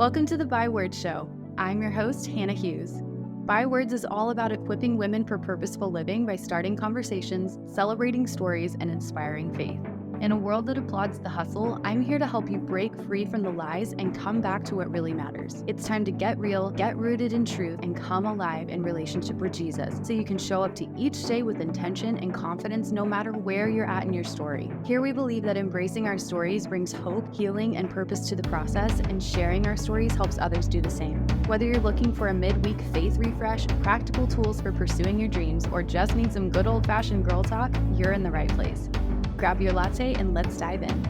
Welcome to the Bywords Show. I'm your host, Hannah Hughes. Bywords is all about equipping women for purposeful living by starting conversations, celebrating stories, and inspiring faith. In a world that applauds the hustle, I'm here to help you break free from the lies and come back to what really matters. It's time to get real, get rooted in truth, and come alive in relationship with Jesus so you can show up to each day with intention and confidence no matter where you're at in your story. Here we believe that embracing our stories brings hope, healing, and purpose to the process, and sharing our stories helps others do the same. Whether you're looking for a midweek faith refresh, practical tools for pursuing your dreams, or just need some good old-fashioned girl talk, you're in the right place. Grab your latte and let's dive in.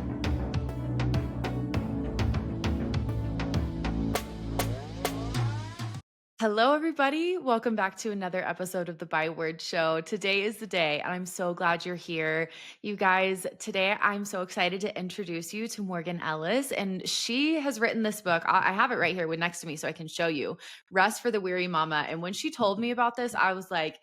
Hello, everybody. Welcome back to another episode of the Byword Show. Today is the day, and I'm so glad you're here. You guys, today I'm so excited to introduce you to Morgan Ellis, and she has written this book. I have it right here next to me so I can show you, Rest for the Weary Mama. And when she told me about this, I was like,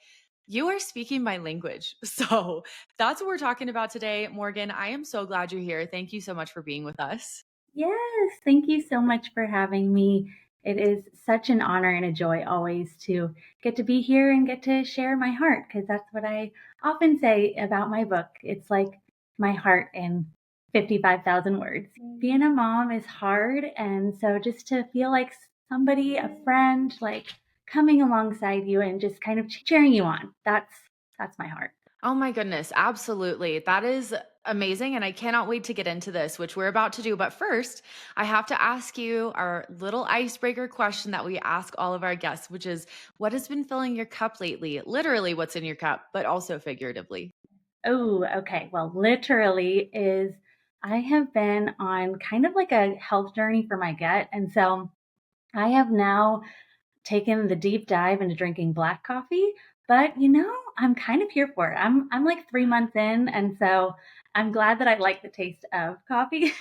you are speaking my language. So that's what we're talking about today. Morgan, I am so glad you're here. Thank you so much for being with us. Yes, thank you so much for having me. It is such an honor and a joy always to get to be here and get to share my heart, because that's what I often say about my book. It's like my heart in 55,000 words. Being a mom is hard, and so just to feel like somebody, a friend, like coming alongside you and just kind of cheering you on, that's my heart. Oh my goodness, absolutely. That is amazing. And I cannot wait to get into this, which we're about to do. But first, I have to ask you our little icebreaker question that we ask all of our guests, which is what has been filling your cup lately? Literally, what's in your cup, but also figuratively. Oh, okay. Well, literally is I have been on kind of like a health journey for my gut. And so I have now taken the deep dive into drinking black coffee, but I'm kind of here for it. I'm like 3 months in, and so I'm glad that I like the taste of coffee.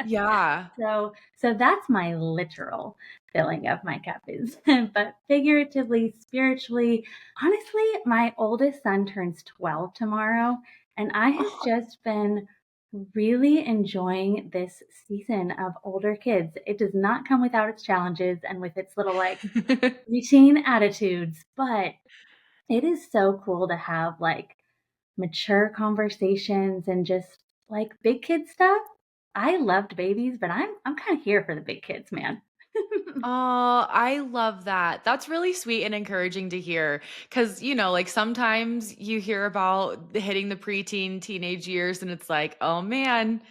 Yeah. So that's my literal filling of my cup is, but figuratively, spiritually, honestly, my oldest son turns 12 tomorrow, and I have Oh. just been really enjoying this season of older kids. It does not come without its challenges and with its little like routine attitudes, but it is so cool to have like mature conversations and just like big kid stuff. I loved babies, but I'm kind of here for the big kids, man. Oh, I love that. That's really sweet and encouraging to hear. Cause, like sometimes you hear about hitting the preteen, teenage years, and it's like, oh man,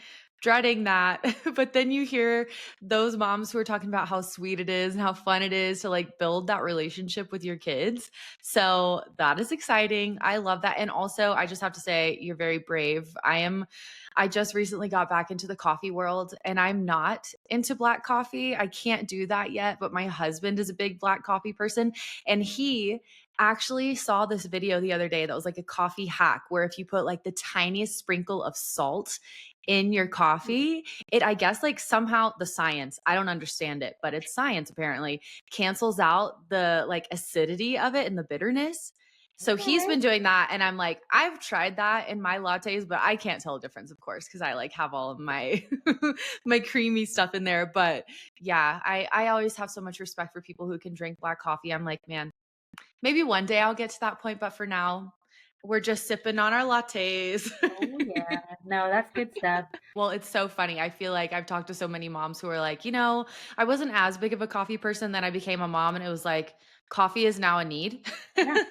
dreading that. But then you hear those moms who are talking about how sweet it is and how fun it is to like build that relationship with your kids. So that is exciting. I love that. And also, I just have to say, you're very brave. I just recently got back into the coffee world and I'm not into black coffee. I can't do that yet, but my husband is a big black coffee person and he actually saw this video the other day that was like a coffee hack where if you put like the tiniest sprinkle of salt in your coffee, it I guess like somehow the science, I don't understand it, but it's science apparently, cancels out the like acidity of it and the bitterness. So he's Okay. been doing that. And I'm like, I've tried that in my lattes, but I can't tell a difference, of course, because I like have all of my my creamy stuff in there. But yeah, I always have so much respect for people who can drink black coffee. I'm like, man, maybe one day I'll get to that point, but for now, we're just sipping on our lattes. Oh yeah. No, that's good stuff. Well, it's so funny. I feel like I've talked to so many moms who are like, I wasn't as big of a coffee person, then I became a mom and it was like coffee is now a need. Yeah.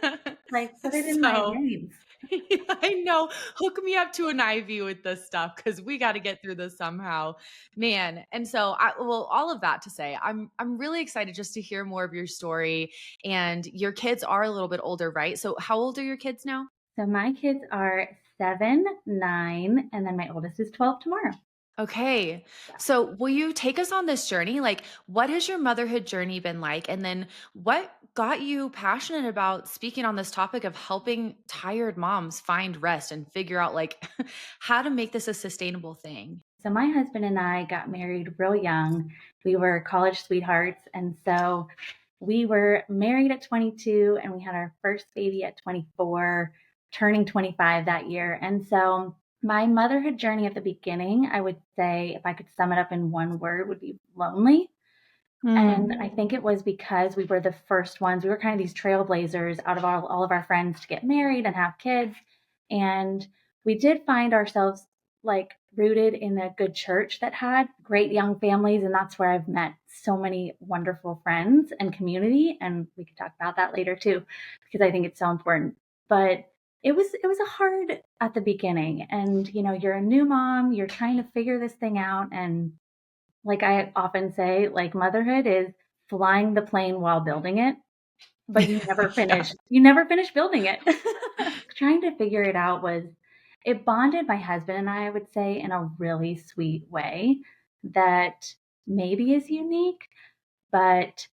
Like put it in my So veins. yeah, I know. Hook me up to an IV with this stuff because we got to get through this somehow, man. And so, well, all of that to say, I'm really excited just to hear more of your story. And your kids are a little bit older, right? So, how old are your kids now? So my kids are 7, 9, and then my oldest is 12 tomorrow. Okay. Yeah. So, will you take us on this journey? Like, what has your motherhood journey been like? And then, what got you passionate about speaking on this topic of helping tired moms find rest and figure out, like, how to make this a sustainable thing? So my husband and I got married real young. We were college sweethearts, and so we were married at 22 and we had our first baby at 24, turning 25 that year. And so my motherhood journey at the beginning, I would say if I could sum it up in one word, would be lonely. And Mm. I think it was because we were the first ones. We were kind of these trailblazers out of all of our friends to get married and have kids. And we did find ourselves like rooted in a good church that had great young families. And that's where I've met so many wonderful friends and community. And we could talk about that later too, because I think it's so important. But it was a hard at the beginning. And you're a new mom, you're trying to figure this thing out. And like I often say, like motherhood is flying the plane while building it, but Yeah. you never finish building it. Trying to figure it out it bonded my husband and I would say in a really sweet way that maybe is unique, but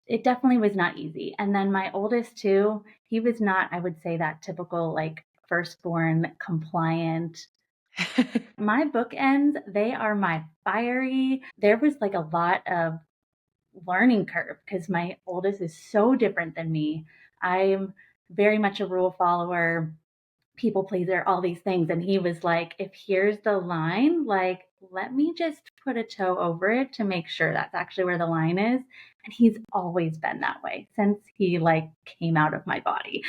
it definitely was not easy. And then my oldest too, he was not, I would say, that typical like firstborn compliant. My bookends, they are my fiery. There was like a lot of learning curve because my oldest is so different than me. I'm very much a rule follower, people pleaser, all these things. And he was like, if here's the line, like, let me just put a toe over it to make sure that's actually where the line is. And he's always been that way since he like came out of my body.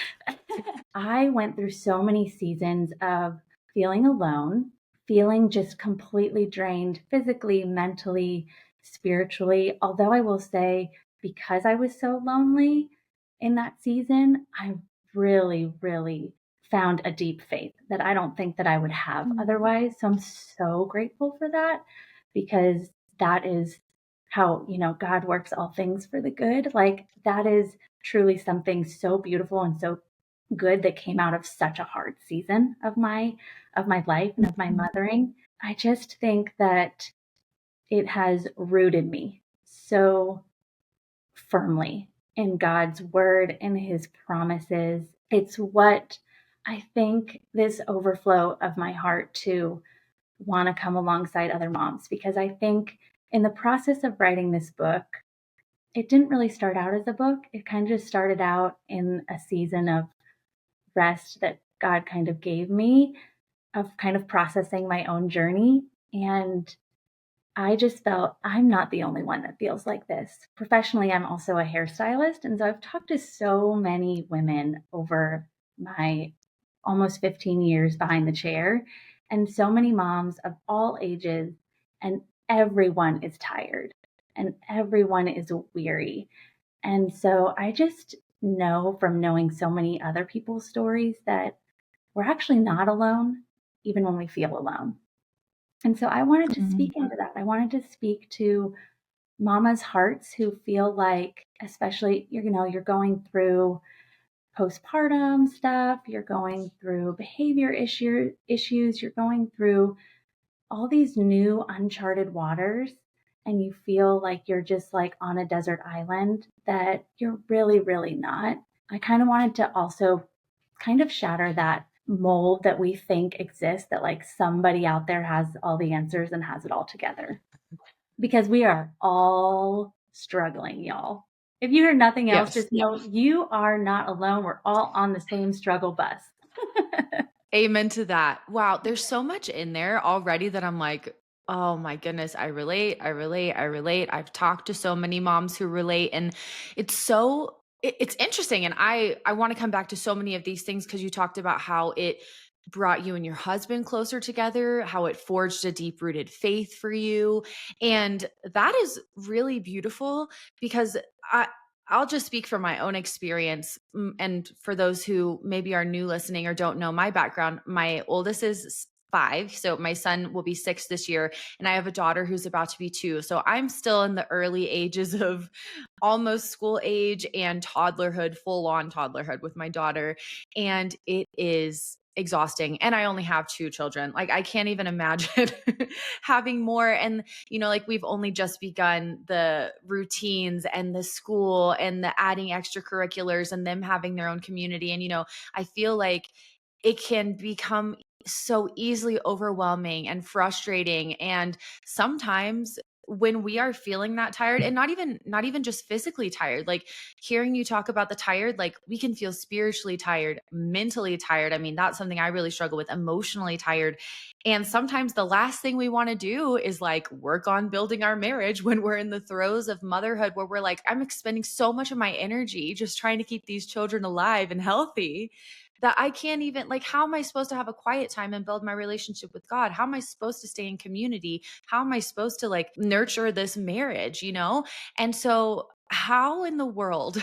I went through so many seasons of feeling alone, feeling just completely drained physically, mentally, spiritually. Although I will say, because I was so lonely in that season, I really, really found a deep faith that I don't think that I would have otherwise. So I'm so grateful for that because that is how, God works all things for the good. Like that is truly something so beautiful and so good that came out of such a hard season of my life and of my mothering. I just think that it has rooted me so firmly in God's word and his promises. It's what I think this overflow of my heart to want to come alongside other moms because I think in the process of writing this book, it didn't really start out as a book. It kind of just started out in a season of rest that God kind of gave me of kind of processing my own journey. And I just felt I'm not the only one that feels like this. Professionally, I'm also a hairstylist. And so I've talked to so many women over my almost 15 years behind the chair, and so many moms of all ages, and everyone is tired and everyone is weary. And so I just know from knowing so many other people's stories that we're actually not alone, even when we feel alone. And so I wanted to Mhm. speak into that. I wanted to speak to mama's hearts who feel like, especially, you're going through postpartum stuff, you're going through issues, you're going through all these new uncharted waters and you feel like you're just like on a desert island that you're really, really not. I kind of wanted to also kind of shatter that mold that we think exists that like somebody out there has all the answers and has it all together because we are all struggling, y'all. If you hear nothing else, Yes. just know you are not alone. We're all on the same struggle bus. Amen to that. Wow, there's so much in there already that I'm like, "Oh my goodness, I relate, I relate, I relate." I've talked to so many moms who relate, and it's interesting, and I wanna come back to so many of these things because you talked about how it brought you and your husband closer together, how it forged a deep-rooted faith for you, and that is really beautiful because I'll just speak from my own experience. And for those who maybe are new listening or don't know my background, my oldest is 5. So my son will be 6 this year. And I have a daughter who's about to be 2. So I'm still in the early ages of almost school age and toddlerhood, full on toddlerhood with my daughter. And it is exhausting. And I only have 2 children. Like I can't even imagine having more. And like we've only just begun the routines and the school and the adding extracurriculars and them having their own community. And, I feel like it can become so easily overwhelming and frustrating. And sometimes when we are feeling that tired, and not even just physically tired, like hearing you talk about the tired, like we can feel spiritually tired, mentally tired. I mean, that's something I really struggle with, emotionally tired. And sometimes the last thing we want to do is like work on building our marriage when we're in the throes of motherhood, where we're like, I'm expending so much of my energy just trying to keep these children alive and healthy that I can't even, like, how am I supposed to have a quiet time and build my relationship with God? How am I supposed to stay in community? How am I supposed to like nurture this marriage, you know? And so, how in the world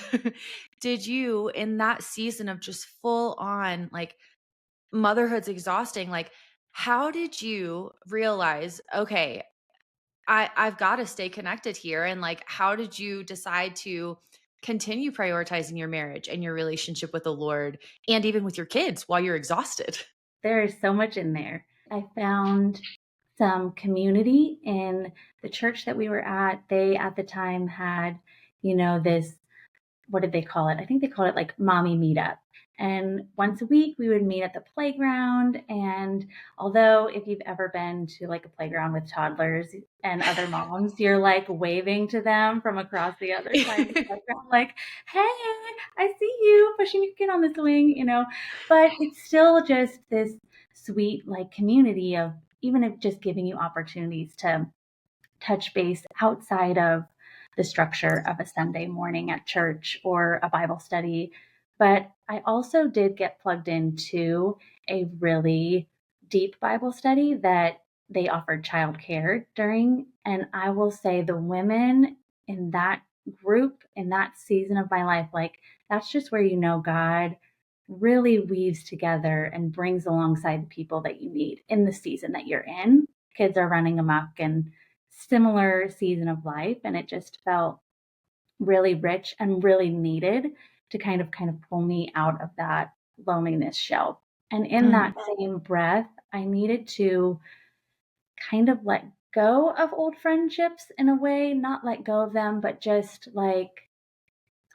did you, in that season of just full on like motherhood's exhausting, like, how did you realize, okay, I've got to stay connected here? And like, how did you decide to continue prioritizing your marriage and your relationship with the Lord and even with your kids while you're exhausted? There is so much in there. I found some community in the church that we were at. They at the time had, this, what did they call it? I think they called it like mommy meetup. And once a week, we would meet at the playground. And although, if you've ever been to like a playground with toddlers and other moms, you're like waving to them from across the other side of the playground, like, hey, I see you pushing your kid on the swing. But it's still just this sweet, like, community of, even if just giving you opportunities to touch base outside of the structure of a Sunday morning at church or a Bible study. But I also did get plugged into a really deep Bible study that they offered childcare during. And I will say the women in that group, in that season of my life, like, that's just where God really weaves together and brings alongside the people that you need in the season that you're in. Kids are running amok and similar season of life, and it just felt really rich and really needed to kind of pull me out of that loneliness shell. And in Mhm. that same breath, I needed to kind of let go of old friendships in a way, not let go of them, but just like,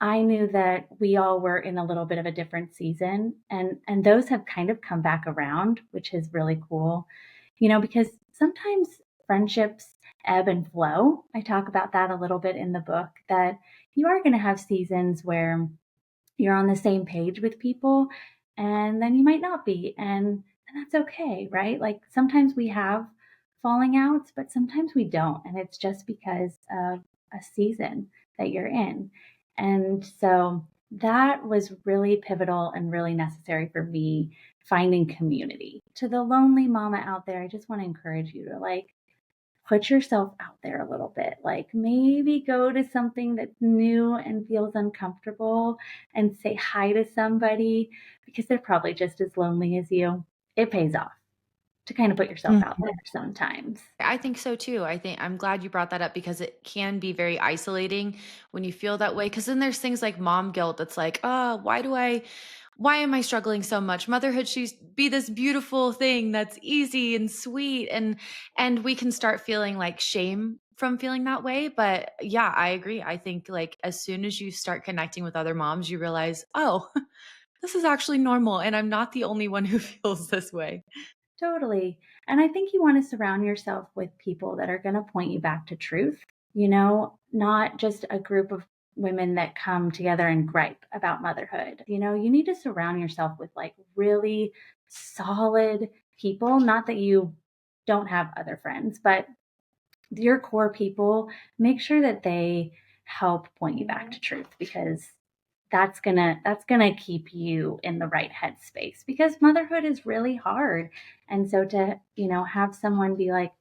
I knew that we all were in a little bit of a different season, and those have kind of come back around, which is really cool. Because sometimes friendships ebb and flow. I talk about that a little bit in the book, that you are going to have seasons where you're on the same page with people, and then you might not be, and that's okay, right? Like, sometimes we have falling outs, but sometimes we don't, and it's just because of a season that you're in. And so that was really pivotal and really necessary for me, finding community. To the lonely mama out there, I just want to encourage you to, like, put yourself out there a little bit. Like, maybe go to something that's new and feels uncomfortable and say hi to somebody, because they're probably just as lonely as you. It pays off to kind of put yourself out there sometimes. I think so too. I think I'm glad you brought that up because it can be very isolating when you feel that way. Cause then there's things like mom guilt that's like, oh, why am I struggling so much? Motherhood should be this beautiful thing that's easy and sweet. And we can start feeling like shame from feeling that way. But yeah, I agree. I think like as soon as you start connecting with other moms, you realize, oh, this is actually normal. And I'm not the only one who feels this way. Totally. And I think you want to surround yourself with people that are going to point you back to truth, not just a group of women that come together and gripe about motherhood. You need to surround yourself with like really solid people. Not that you don't have other friends, but your core people, make sure that they help point you back to truth, because that's gonna keep you in the right headspace, because motherhood is really hard. And so to have someone be like,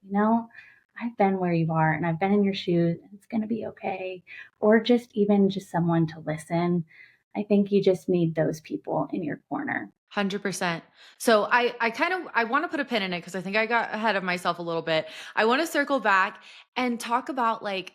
I've been where you are and I've been in your shoes and it's gonna be okay, or just even just someone to listen. I think you just need those people in your corner. 100%. So I kind of I want to put a pin in it because I think I got ahead of myself a little bit. I want to circle back and talk about like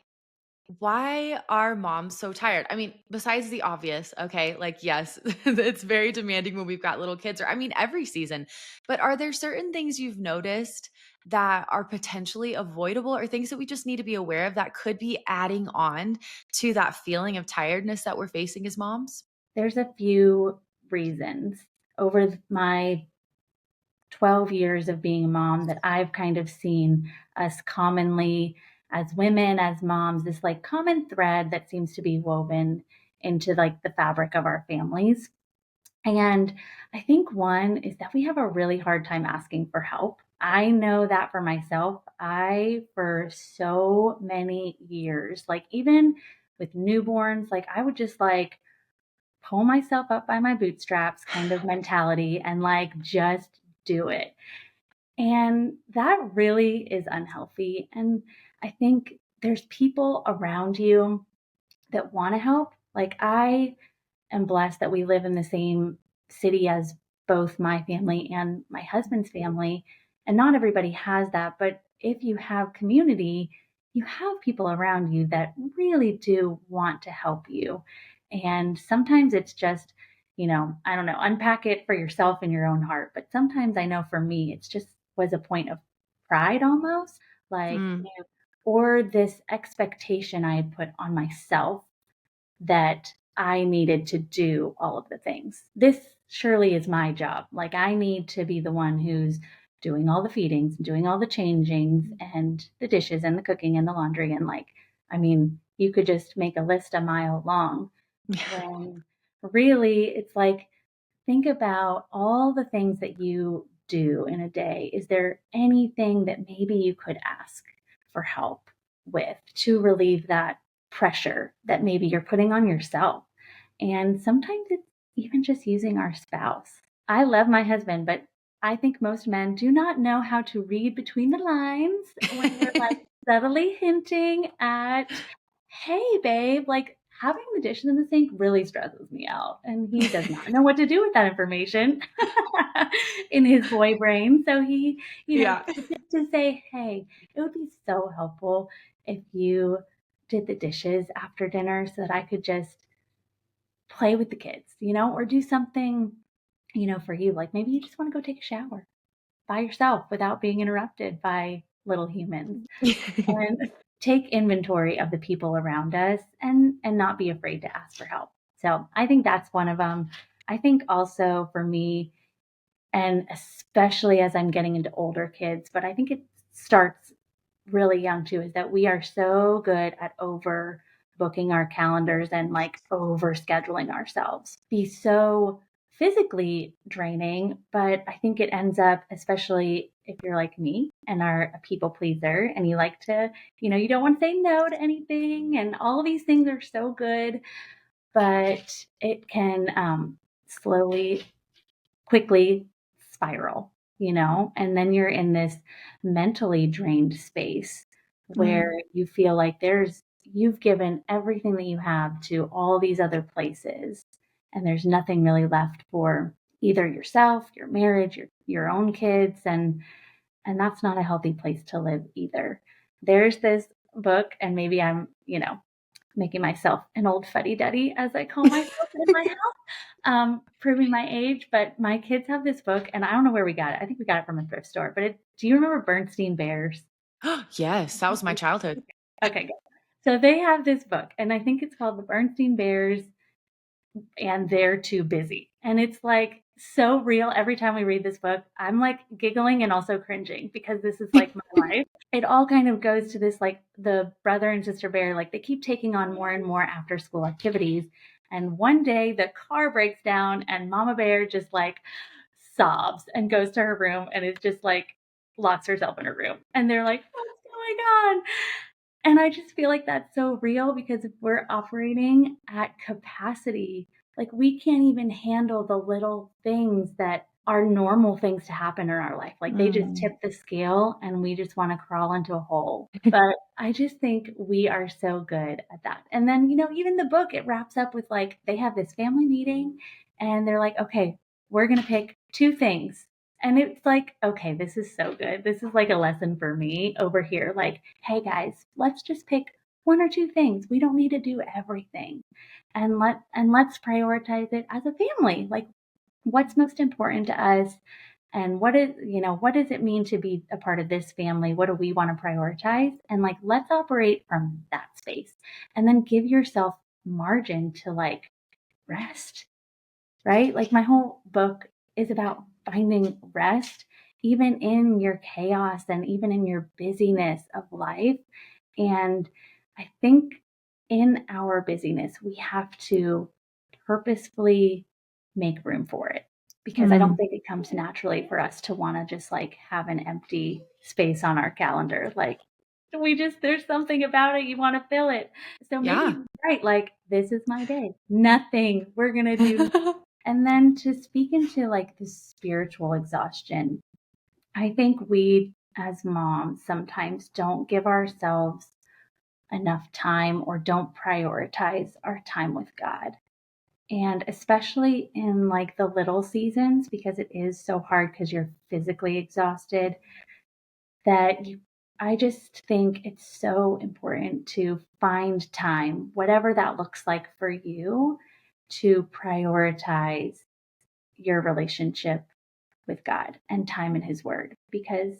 why are moms so tired? I mean, besides the obvious, okay, like yes, it's very demanding when we've got little kids, or I mean every season. But are there certain things you've noticed that are potentially avoidable or things that we just need to be aware of that could be adding on to that feeling of tiredness that we're facing as moms? There's a few reasons over my 12 years of being a mom that I've kind of seen us commonly as women, as moms, this like common thread that seems to be woven into like the fabric of our families. And I think one is that we have a really hard time asking for help. I know that for myself. I, for so many years, like even with newborns, like I would just like pull myself up by my bootstraps kind of mentality and like just do it. And that really is unhealthy. And I think there's people around you that want to help. Like I am blessed that we live in the same city as both my family and my husband's family. And not everybody has that. But if you have community, you have people around you that really do want to help you. And sometimes it's just, I don't know, unpack it for yourself in your own heart. But sometimes I know for me, it's just was a point of pride almost, like, Mm. or this expectation I had put on myself that I needed to do all of the things. This surely is my job. Like I need to be the one who's doing all the feedings, doing all the changings and the dishes and the cooking and the laundry. And like, I mean, you could just make a list a mile long when really it's like, think about all the things that you do in a day. Is there anything that maybe you could ask for help with to relieve that pressure that maybe you're putting on yourself? And sometimes it's even just using our spouse. I love my husband, but I think most men do not know how to read between the lines when you're like subtly hinting at, hey, babe, like having the dishes in the sink really stresses me out. And he does not know what to do with that information in his boy brain. So he, Yeah. just to say, hey, it would be so helpful if you did the dishes after dinner so that I could just play with the kids, or do something, for you. Like maybe you just want to go take a shower by yourself without being interrupted by little humans, and take inventory of the people around us and not be afraid to ask for help. So I think that's one of them. I think also for me, and especially as I'm getting into older kids, but I think it starts really young too, is that we are so good at over booking our calendars and like over scheduling ourselves. Be so physically draining, but I think it ends up, especially if you're like me and are a people pleaser and you like to, you don't want to say no to anything, and all of these things are so good, but it can slowly quickly spiral, and then you're in this mentally drained space where Mm. you feel like you've given everything that you have to all these other places, and there's nothing really left for either yourself, your marriage, your own kids, and that's not a healthy place to live either. There's this book, and maybe I'm, making myself an old fuddy duddy, as I call myself in my house, proving my age. But my kids have this book, and I don't know where we got it. I think we got it from a thrift store. But do you remember Bernstein Bears? Yes, that was my childhood. Okay, good. So they have this book, and I think it's called The Bernstein Bears and They're Too Busy. And it's like so real. Every time we read this book, I'm like giggling and also cringing because this is like my life. It all kind of goes to this like the brother and sister bear, like they keep taking on more and more after school activities. And one day the car breaks down and Mama Bear just like sobs and goes to her room and is just like locks herself in her room. And they're like, what's going on? And I just feel like that's so real because if we're operating at capacity, like we can't even handle the little things that are normal things to happen in our life. Like they just Mm. tip the scale and we just want to crawl into a hole. But I just think we are so good at that. And then, even the book, it wraps up with like they have this family meeting and they're like, okay, we're going to pick two things. And it's like, okay, this is so good. This is like a lesson for me over here. Like, hey guys, let's just pick one or two things. We don't need to do everything. And let's prioritize it as a family. Like what's most important to us, and what does it mean to be a part of this family? What do we want to prioritize? And like let's operate from that space. And then give yourself margin to like rest, right? Like my whole book is about finding rest, even in your chaos and even in your busyness of life. And I think in our busyness, we have to purposefully make room for it because I don't Mm. think it comes naturally for us to want to just like have an empty space on our calendar. Like, there's something about it, you want to fill it. So Yeah. maybe, right, like, this is my day. Nothing. We're going to do. And then to speak into like the spiritual exhaustion, I think we as moms sometimes don't give ourselves enough time or don't prioritize our time with God. And especially in like the little seasons, because it is so hard because you're physically exhausted, that you, I just think it's so important to find time, whatever that looks like for you, to prioritize your relationship with God and time in His Word because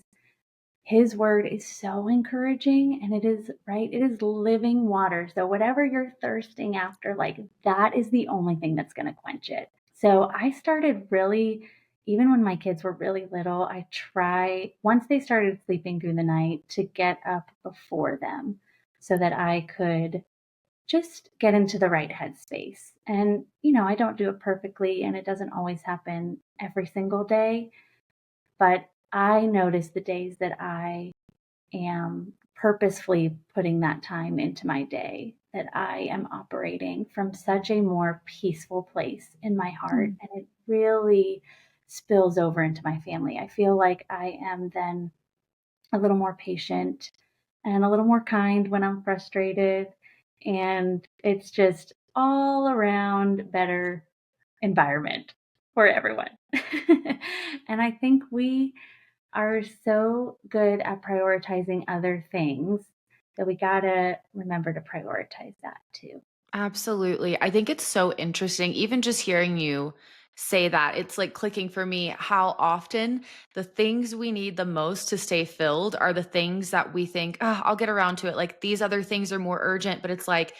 His Word is so encouraging and it is, right? It is living water. So, whatever you're thirsting after, like that is the only thing that's going to quench it. So, I started really, even when my kids were really little, I try, once they started sleeping through the night, to get up before them so that I could just get into the right headspace. And, I don't do it perfectly and it doesn't always happen every single day, but I notice the days that I am purposefully putting that time into my day, that I am operating from such a more peaceful place in my heart. Mm. And it really spills over into my family. I feel like I am then a little more patient and a little more kind when I'm frustrated. And it's just all around better environment for everyone. And I think we are so good at prioritizing other things that we gotta remember to prioritize that too. Absolutely. I think it's so interesting, even just hearing you say that, it's like clicking for me how often the things we need the most to stay filled are the things that we think, oh, I'll get around to it. Like these other things are more urgent, but it's like,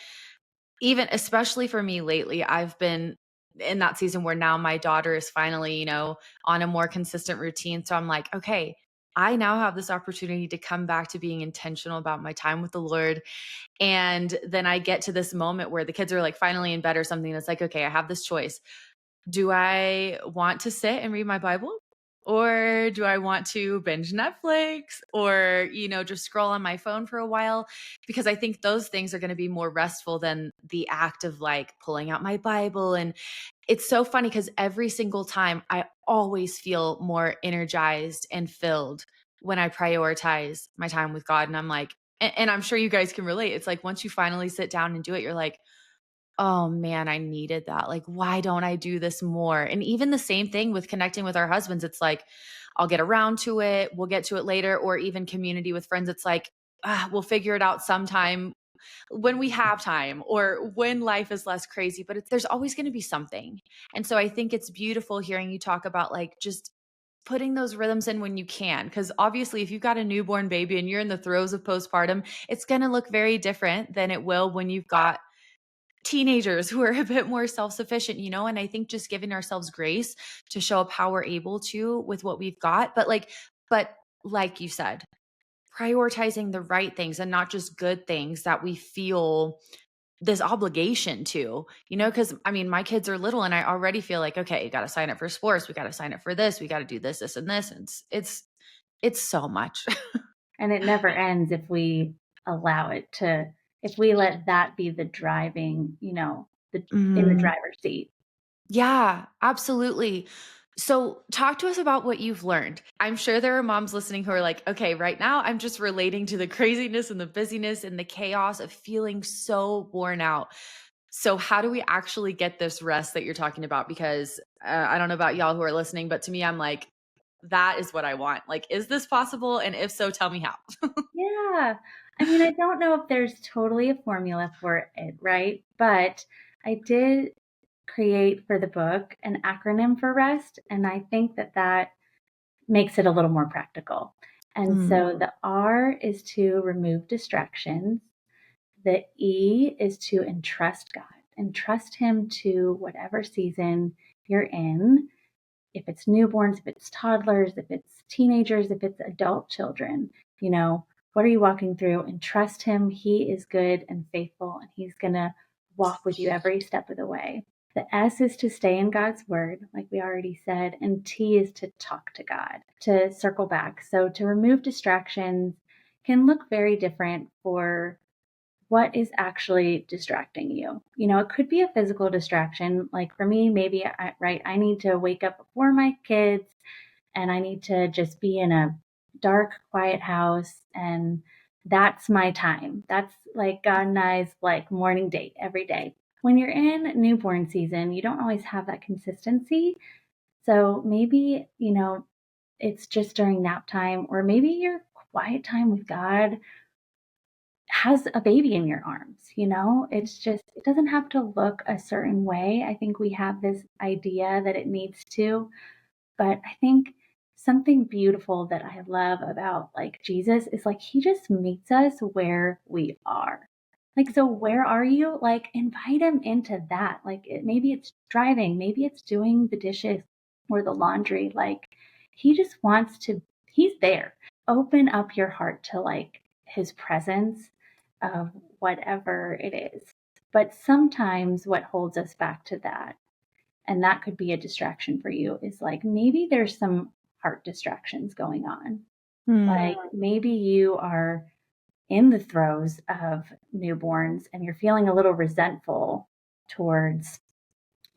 even especially for me lately, I've been in that season where now my daughter is finally, on a more consistent routine. So I'm like, okay, I now have this opportunity to come back to being intentional about my time with the Lord. And then I get to this moment where the kids are like finally in bed or something. It's like, okay, I have this choice. Do I want to sit and read my Bible? Or do I want to binge Netflix or, just scroll on my phone for a while? Because I think those things are going to be more restful than the act of like pulling out my Bible. And it's so funny because every single time I always feel more energized and filled when I prioritize my time with God. And I'm like, and I'm sure you guys can relate. It's like once you finally sit down and do it, you're like, oh man, I needed that. Like, why don't I do this more? And even the same thing with connecting with our husbands. It's like, I'll get around to it. We'll get to it later. Or even community with friends. It's like, we'll figure it out sometime when we have time or when life is less crazy, but there's always going to be something. And so I think it's beautiful hearing you talk about like just putting those rhythms in when you can. Because obviously, if you've got a newborn baby and you're in the throes of postpartum, it's going to look very different than it will when you've got teenagers who are a bit more self-sufficient, and I think just giving ourselves grace to show up how we're able to with what we've got, but like you said, prioritizing the right things and not just good things that we feel this obligation to, because I mean, my kids are little and I already feel like, okay, you got to sign up for sports. We got to sign up for this. We got to do this, this, and this. And it's so much. And it never ends if we allow it to, if we let that be the driving, in the Mhm. driver's seat. Yeah, absolutely. So, talk to us about what you've learned. I'm sure there are moms listening who are like, okay, right now I'm just relating to the craziness and the busyness and the chaos of feeling so worn out. So, how do we actually get this rest that you're talking about? Because I don't know about y'all who are listening, but to me, I'm like, that is what I want. Like, is this possible? And if so, tell me how. Yeah. I mean, I don't know if there's totally a formula for it, right? But I did create for the book an acronym for rest. And I think that that makes it a little more practical. And Mm, so the R is to remove distractions. The E is to entrust God and trust Him to whatever season you're in. If it's newborns, if it's toddlers, if it's teenagers, if it's adult children, you know, What are you walking through? And trust him. He is good and faithful, and he's going to walk with you every step of the way. The S is to stay in God's word, like we already said, and T is to talk to God, to circle back. So to remove distractions can look very different for what is actually distracting you. You know, it could be a physical distraction. Like for me, maybe I need to wake up before my kids and I need to just be in a dark, quiet house. And that's my time. That's like God and I's like morning date every day. When you're in newborn season, you don't always have that consistency. So maybe, it's just during nap time, or maybe your quiet time with God has a baby in your arms. It's just, it doesn't have to look a certain way. I think we have this idea that it needs to, but I think something beautiful that I love about like Jesus is like he just meets us where we are. Like, so where are you? Like, invite him into that. Like, maybe it's driving, maybe it's doing the dishes or the laundry. Like, he just wants to, he's there. Open up your heart to like his presence of whatever it is. But sometimes what holds us back to that, and that could be a distraction for you, is like maybe there's some heart distractions going on. Hmm. Like maybe you are in the throes of newborns and you're feeling a little resentful towards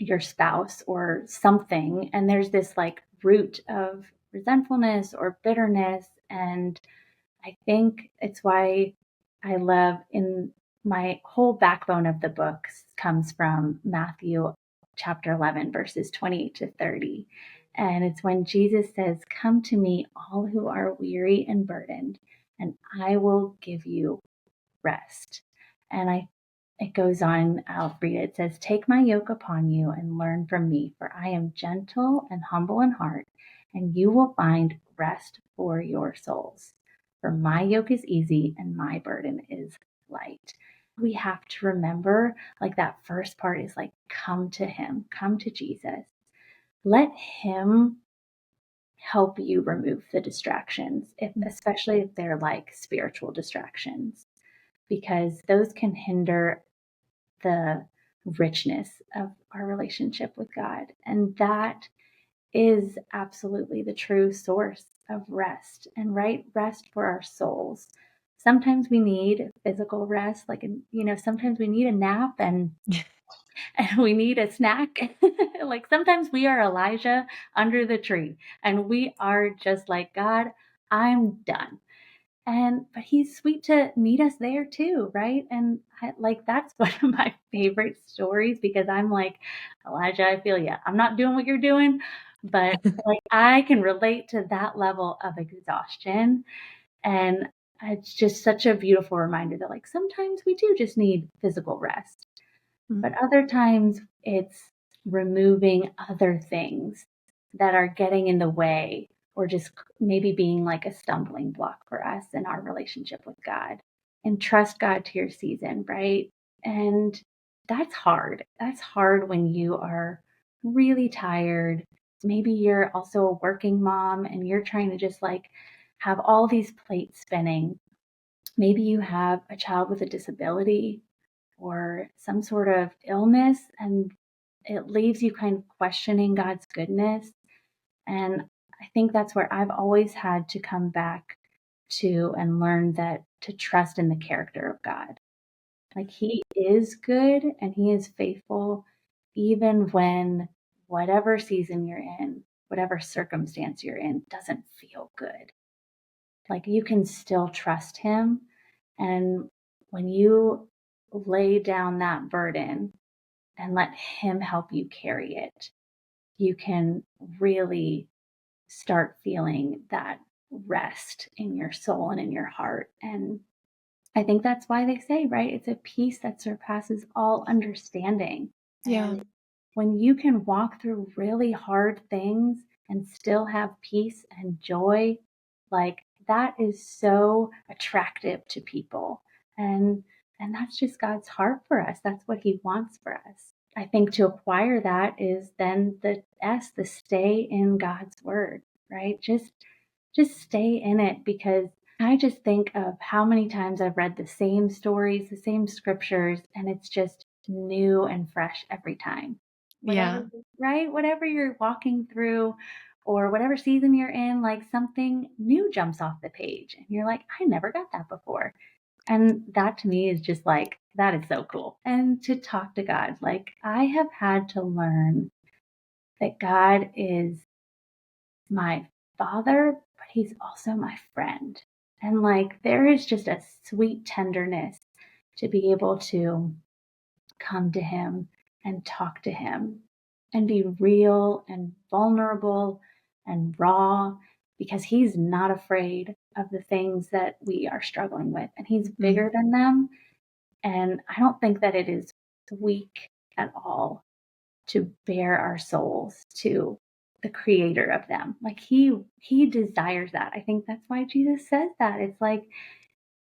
your spouse or something. And there's this like root of resentfulness or bitterness. And I think it's why I love in my whole backbone of the books comes from Matthew chapter 11, verses 28 to 30. And it's when Jesus says, "Come to me, all who are weary and burdened, and I will give you rest." And it goes on, I'll read it. It says, "Take my yoke upon you and learn from me, for I am gentle and humble in heart, and you will find rest for your souls. For my yoke is easy and my burden is light." We have to remember like that first part is like, come to him, come to Jesus. Let him help you remove the distractions, especially if they're like spiritual distractions, because those can hinder the richness of our relationship with God. And that is absolutely the true source of rest and right rest for our souls. Sometimes we need physical rest, like, sometimes we need a nap and we need a snack. Like sometimes we are Elijah under the tree and we are just like, God, I'm done. And but he's sweet to meet us there too, right? And like that's one of my favorite stories because I'm like, Elijah, I feel you. I'm not doing what you're doing, but like I can relate to that level of exhaustion. And it's just such a beautiful reminder that like sometimes we do just need physical rest, but other times it's removing other things that are getting in the way or just maybe being like a stumbling block for us in our relationship with God. And trust God to your season, right? And that's hard. That's hard when you are really tired. Maybe you're also a working mom and you're trying to just like have all these plates spinning. Maybe you have a child with a disability or some sort of illness, and it leaves you kind of questioning God's goodness. And I think that's where I've always had to come back to and learn that to trust in the character of God. Like he is good and he is faithful, even when whatever season you're in, whatever circumstance you're in, doesn't feel good. Like you can still trust him. And when you lay down that burden and let him help you carry it, you can really start feeling that rest in your soul and in your heart. And I think that's why they say, right? It's a peace that surpasses all understanding. Yeah. And when you can walk through really hard things and still have peace and joy, like that is so attractive to people. And that's just God's heart for us. That's what he wants for us. I think to acquire that is then the S, the stay in God's word, right? Just stay in it because I just think of how many times I've read the same stories, the same scriptures, and it's just new and fresh every time. Whatever, Yeah. right? Whatever you're walking through or whatever season you're in, like something new jumps off the page and you're like, I never got that before. And that to me is just like, that is so cool. And to talk to God, like I have had to learn that God is my father, but he's also my friend. And like there is just a sweet tenderness to be able to come to him and talk to him and be real and vulnerable and raw because he's not afraid of the things that we are struggling with and he's Mm, bigger than them. And I don't think that it is weak at all to bare our souls to the creator of them. Like he desires that. I think that's why Jesus says that. It's like,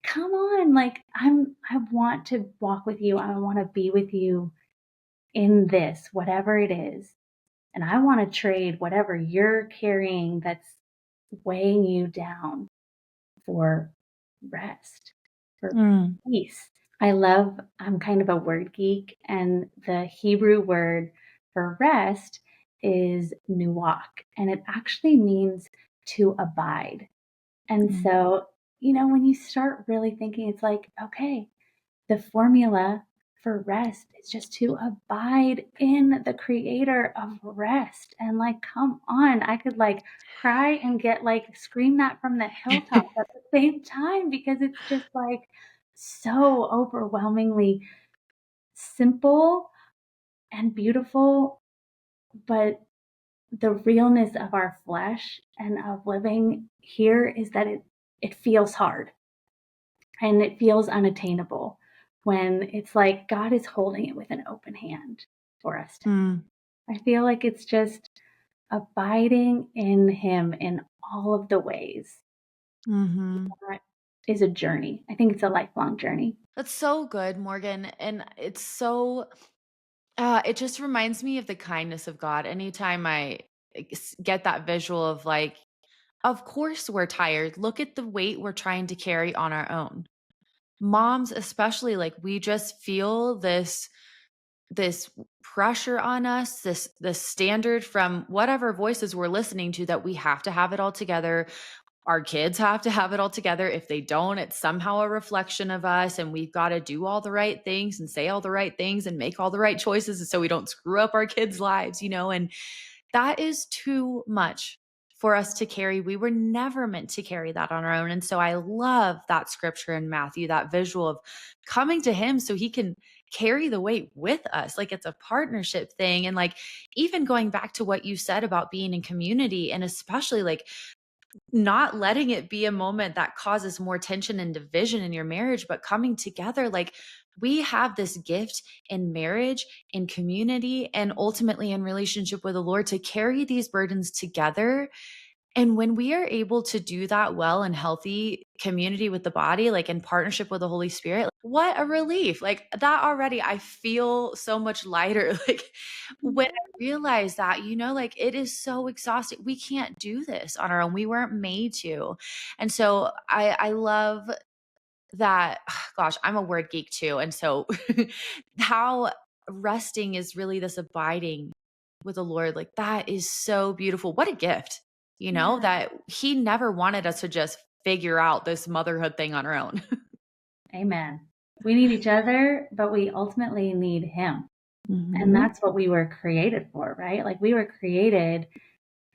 come on, like I want to walk with you. I want to be with you in this, whatever it is. And I want to trade whatever you're carrying that's weighing you down for rest, for mm, peace. I'm kind of a word geek, and the Hebrew word for rest is nuwak, and it actually means to abide. And mm, so, when you start really thinking, it's like, okay, the formula for rest is just to abide in the creator of rest. And like, come on, I could like cry and get like scream that from the hilltops at the same time because it's just like so overwhelmingly simple and beautiful. But the realness of our flesh and of living here is that it feels hard and it feels unattainable when it's like God is holding it with an open hand for us to. mm, I feel like it's just abiding in Him in all of the ways. mhm. That is a journey. I think it's a lifelong journey. That's so good, Morgan, and it's so it just reminds me of the kindness of God anytime I get that visual of like, of course we're tired. Look at the weight we're trying to carry on our own. Moms especially, like we just feel this pressure on us, this standard from whatever voices we're listening to that we have to have it all together. Our kids have to have it all together. If they don't, it's somehow a reflection of us, and we've got to do all the right things and say all the right things and make all the right choices so we don't screw up our kids' lives. And that is too much for us to carry. We were never meant to carry that on our own. And so I love that scripture in Matthew, that visual of coming to him so he can carry the weight with us. Like it's a partnership thing. And like even going back to what you said about being in community, and especially like not letting it be a moment that causes more tension and division in your marriage, but coming together. Like we have this gift in marriage, in community, and ultimately in relationship with the Lord to carry these burdens together. And when we are able to do that well in healthy community with the body, like in partnership with the Holy Spirit, what a relief. Like that already, I feel so much lighter. Like when I realize that, like it is so exhausting. We can't do this on our own. We weren't made to. And so I love that. Gosh, I'm a word geek too. And so how resting is really this abiding with the Lord, like that is so beautiful. What a gift, Yeah. that he never wanted us to just figure out this motherhood thing on our own. Amen. We need each other, but we ultimately need Him. And Mhm. that's what we were created for, right? Like we were created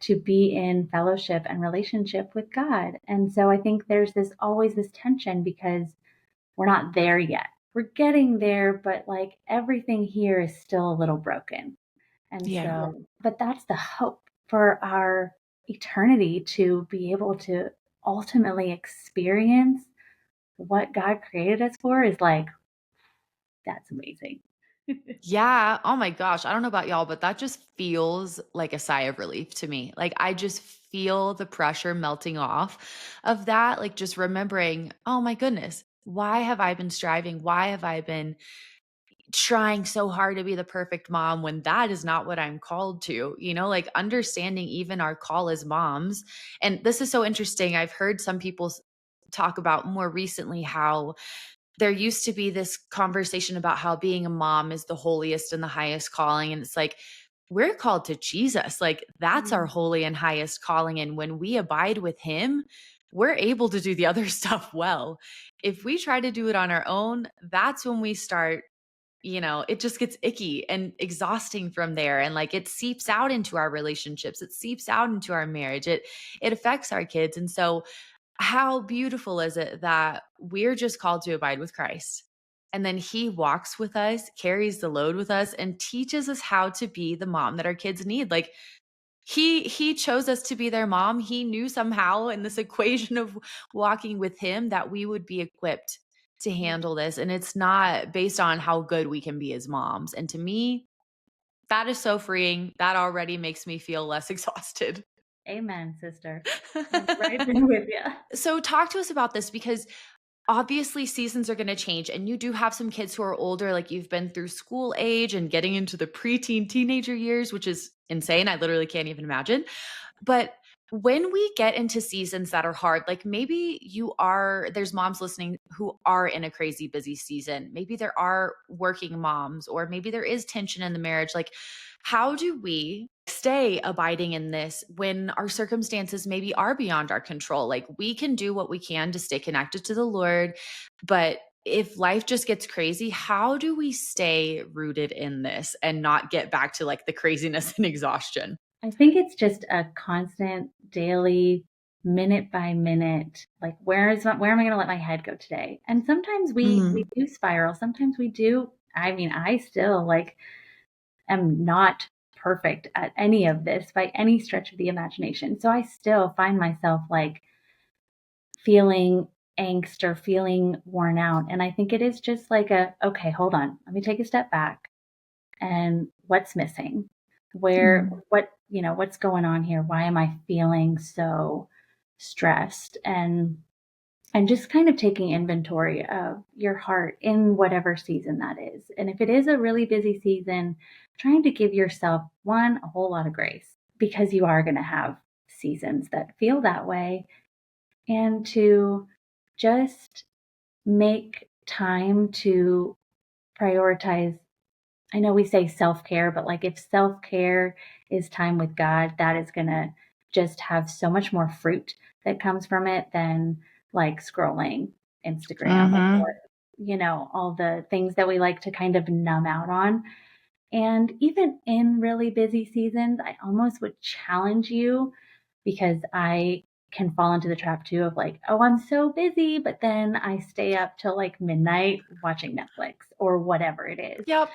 to be in fellowship and relationship with God. And so I think there's always this tension because we're not there yet. We're getting there, but like everything here is still a little broken. And Yeah. so, but that's the hope for our eternity to be able to ultimately experience what God created us for is like, that's amazing. Yeah. Oh my gosh. I don't know about y'all, but that just feels like a sigh of relief to me. Like I just feel the pressure melting off of that. Like just remembering, oh my goodness, why have I been striving? Why have I been trying so hard to be the perfect mom when that is not what I'm called to, like understanding even our call as moms. And this is so interesting. I've heard some people talk about more recently how there used to be this conversation about how being a mom is the holiest and the highest calling. And it's like, we're called to Jesus. Like, that's our Mm. holy and highest calling. And when we abide with him, we're able to do the other stuff well. If we try to do it on our own, that's when we start, it just gets icky and exhausting from there. And like it seeps out into our relationships, it seeps out into our marriage, it affects our kids. And so how beautiful is it that we're just called to abide with Christ? And then he walks with us, carries the load with us, and teaches us how to be the mom that our kids need. Like he chose us to be their mom. He knew somehow in this equation of walking with him that we would be equipped to handle this. And it's not based on how good we can be as moms. And to me, that is so freeing. That already makes me feel less exhausted. Amen, sister. I'm right there with you. So talk to us about this because obviously seasons are going to change and you do have some kids who are older, like you've been through school age and getting into the preteen teenager years, which is insane. I literally can't even imagine. But when we get into seasons that are hard, like maybe there's moms listening who are in a crazy busy season. Maybe there are working moms, or maybe there is tension in the marriage. Like, how do we stay abiding in this when our circumstances maybe are beyond our control? Like, we can do what we can to stay connected to the Lord, but if life just gets crazy, how do we stay rooted in this and not get back to like the craziness and exhaustion? I think it's just a constant daily minute by minute, like where am I going to let my head go today? And sometimes we Mm. do spiral. Sometimes we do. I mean, I still like am not perfect at any of this by any stretch of the imagination. So I still find myself like feeling angst or feeling worn out. And I think it is just like okay, hold on. Let me take a step back and what's missing? Mm. What's going on here? Why am I feeling so stressed? And just kind of taking inventory of your heart in whatever season that is. And if it is a really busy season, trying to give yourself a whole lot of grace because you are going to have seasons that feel that way, and to just make time to prioritize. I know we say self care, but like if self care is time with God, that is going to just have so much more fruit that comes from it than like scrolling Instagram or, Mhm. all the things that we like to kind of numb out on. And even in really busy seasons, I almost would challenge you because I can fall into the trap too of like, oh, I'm so busy, but then I stay up till like midnight watching Netflix or whatever it is. Yep.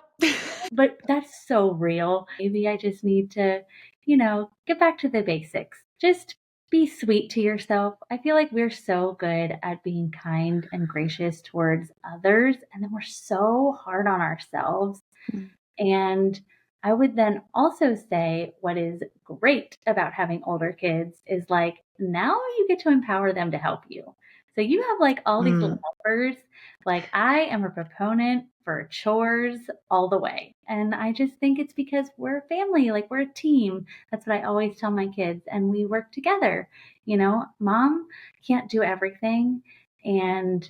But that's so real. Maybe I just need to, get back to the basics. Just be sweet to yourself. I feel like we're so good at being kind and gracious towards others, and then we're so hard on ourselves. Mm. And I would then also say what is great about having older kids is like now you get to empower them to help you. So you have like all these little Mm. helpers. Like I am a proponent for chores all the way. And I just think it's because we're a family, like we're a team. That's what I always tell my kids. And we work together. Mom can't do everything. And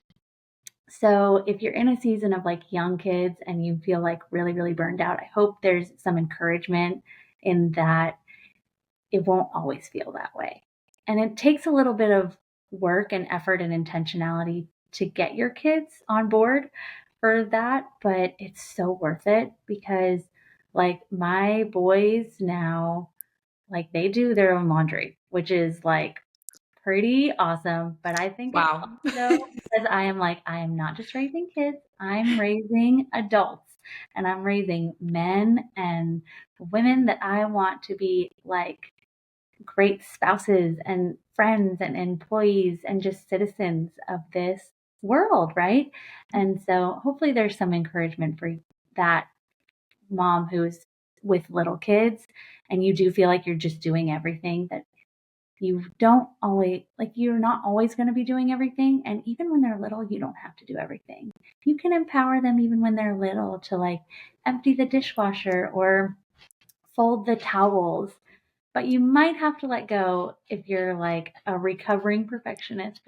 so if you're in a season of like young kids and you feel like really, really burned out, I hope there's some encouragement in that it won't always feel that way. And it takes a little bit of work and effort and intentionality to get your kids on board for that, but it's so worth it because like my boys now, like they do their own laundry, which is like pretty awesome. But I think it's Wow. also because I am like, I am not just raising kids, I'm raising adults and I'm raising men and women that I want to be like great spouses and friends and employees and just citizens of this world, right? And so hopefully there's some encouragement for that mom who's with little kids and you do feel like you're just doing everything that you don't always like you're not always going to be doing everything, and even when they're little you don't have to do everything. You can empower them even when they're little to like empty the dishwasher or fold the towels, but you might have to let go if you're like a recovering perfectionist.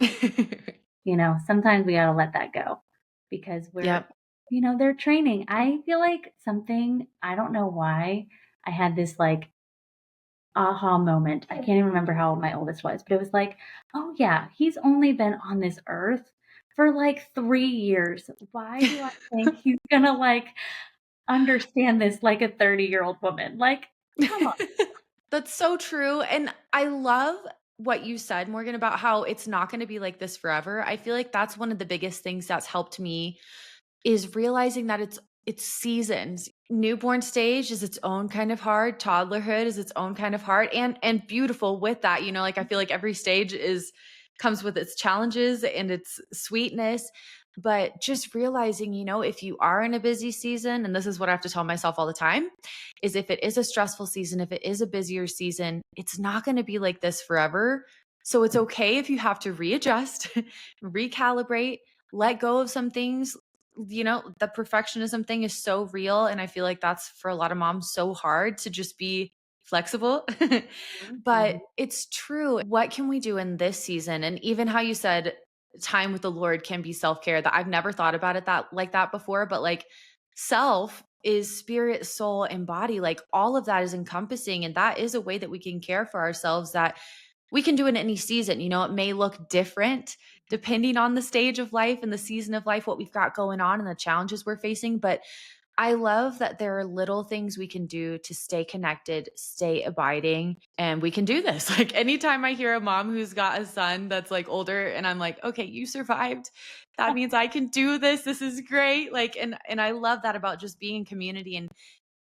sometimes we got to let that go because Yep. they're training. I feel like I don't know why I had this like aha moment. I can't even remember how old my oldest was, but it was like, oh yeah, he's only been on this earth for like 3 years. Why do I think he's gonna like understand this like a 30-year-old woman? Like, come on. That's so true, and I love what you said, Morgan, about how it's not gonna be like this forever. I feel like that's one of the biggest things that's helped me is realizing that it's seasons. Newborn stage is its own kind of hard, toddlerhood is its own kind of hard and beautiful with that, like I feel like every stage is comes with its challenges and its sweetness, but just realizing, if you are in a busy season, and this is what I have to tell myself all the time, is if it is a stressful season, if it is a busier season, it's not going to be like this forever. So it's okay if you have to readjust, recalibrate, let go of some things. The perfectionism thing is so real. And I feel like that's for a lot of moms so hard to just be flexible. But Mhm. it's true. What can we do in this season? And even how you said time with the Lord can be self-care, that I've never thought about it that like that before, but like self is spirit, soul, and body. Like all of that is encompassing. And that is a way that we can care for ourselves that we can do in any season. It may look different depending on the stage of life and the season of life, what we've got going on and the challenges we're facing. But I love that there are little things we can do to stay connected, stay abiding, and we can do this. Like anytime I hear a mom who's got a son that's like older and I'm like, "Okay, you survived. That means I can do this. This is great." Like and I love that about just being in community and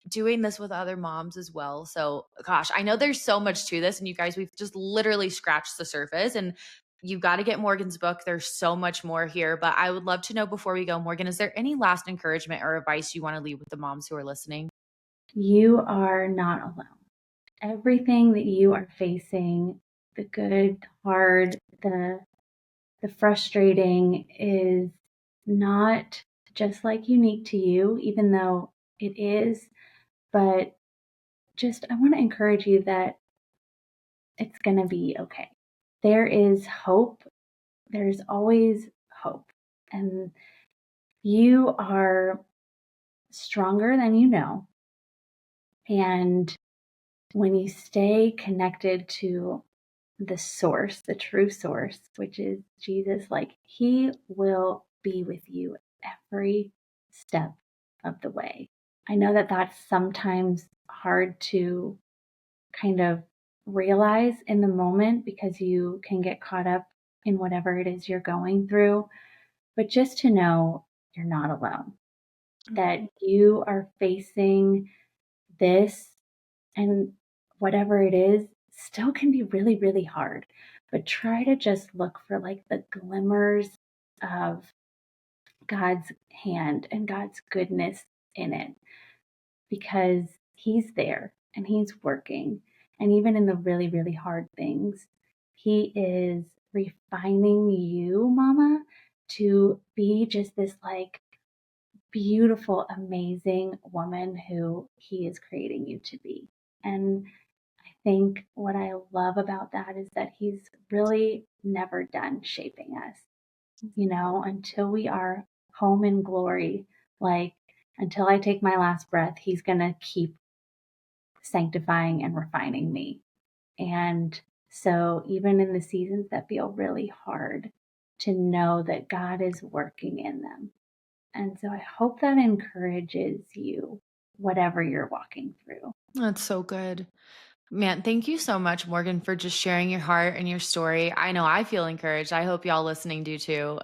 doing this with other moms as well. So, gosh, I know there's so much to this. And you guys, we've just literally scratched the surface. And you've got to get Morgan's book. There's so much more here. But I would love to know before we go, Morgan, is there any last encouragement or advice you want to leave with the moms who are listening? You are not alone. Everything that you are facing, the good, hard, the frustrating is not just like unique to you, even though it is. But just, I want to encourage you that it's going to be okay. There is hope. There's always hope. And you are stronger than you know. And when you stay connected to the source, the true source, which is Jesus, like he will be with you every step of the way. I know that that's sometimes hard to kind of realize in the moment because you can get caught up in whatever it is you're going through, but just to know you're not alone, that you are facing this and whatever it is still can be really, really hard. But try to just look for like the glimmers of God's hand and God's goodness in it because He's there and He's working. And even in the really, really hard things, He is refining you, Mama, to be just this like beautiful, amazing woman who He is creating you to be. And I think what I love about that is that He's really never done shaping us, until we are home in glory. Like, until I take my last breath, He's going to keep sanctifying and refining me. And so, even in the seasons that feel really hard, to know that God is working in them. And so I hope that encourages you, whatever you're walking through. That's so good. Man, thank you so much, Morgan, for just sharing your heart and your story. I know I feel encouraged. I hope y'all listening do too.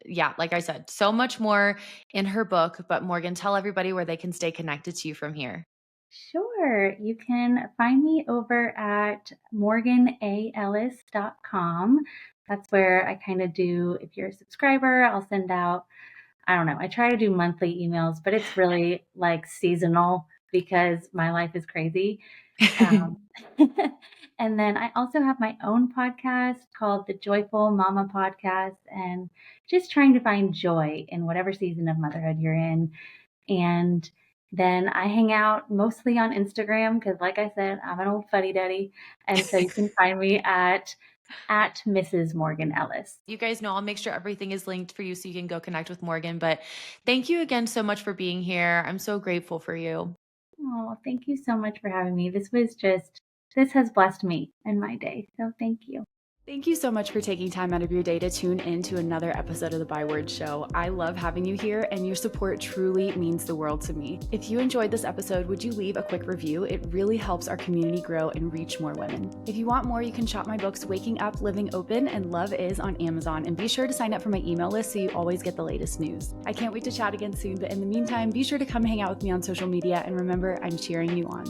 Yeah, like I said, so much more in her book. But Morgan, tell everybody where they can stay connected to you from here. Sure. You can find me over at morganaellis.com. That's where I kind of do, if you're a subscriber, I'll send out, I don't know, I try to do monthly emails, but it's really like seasonal because my life is crazy. Um, and then I also have my own podcast called the Joyful Mama Podcast, and just trying to find joy in whatever season of motherhood you're in. And then I hang out mostly on Instagram because, like I said, I'm an old fuddy duddy. And so you can find me at at Mrs. Morgan Ellis. You guys know I'll make sure everything is linked for you so you can go connect with Morgan. But thank you again so much for being here. I'm so grateful for you. Oh, thank you so much for having me. This has blessed me in my day. So thank you. Thank you so much for taking time out of your day to tune in to another episode of the Byword Show. I love having you here, and your support truly means the world to me. If you enjoyed this episode, would you leave a quick review? It really helps our community grow and reach more women. If you want more, you can shop my books Waking Up, Living Open, and Love Is on Amazon, and be sure to sign up for my email list so you always get the latest news. I can't wait to chat again soon, but in the meantime, be sure to come hang out with me on social media, and remember, I'm cheering you on.